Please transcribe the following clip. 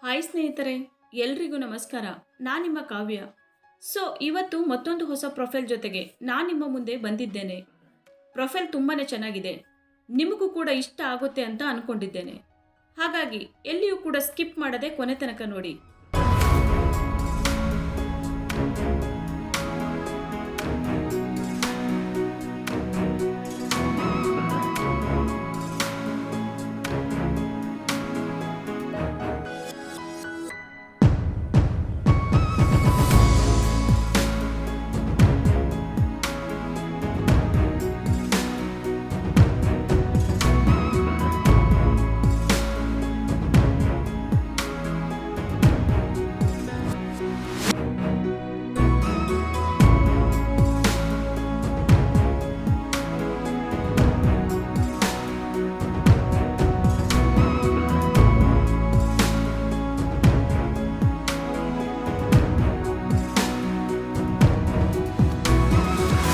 Hi ಸ್ನೇಹಿತರೆ, ಎಲ್ರಿಗೂ ನಮಸ್ಕಾರ. ನಾನು ನಿಮ್ಮ ಕಾವ್ಯ. ಇವತ್ತು ಮತ್ತೊಂದು ಹೊಸ ಪ್ರೊಫೈಲ್ ಜೊತೆಗೆ ನಾನು ನಿಮ್ಮ ಮುಂದೆ ಬಂದಿದ್ದೇನೆ. ಪ್ರೊಫೈಲ್ ತುಂಬಾನೇ ಚೆನ್ನಾಗಿದೆ. ನಿಮಗೂ ಕೂಡ ಇಷ್ಟ ಆಗುತ್ತೆ ಅಂತ ಅನ್ಕೊಂಡಿದ್ದೇನೆ. ಹಾಗಾಗಿ ಎಲ್ಲಿಯೂ ಕೂಡ ಸ್ಕಿಪ್ ಮಾಡದೆ ಕೊನೆ ತನಕ ನೋಡಿ.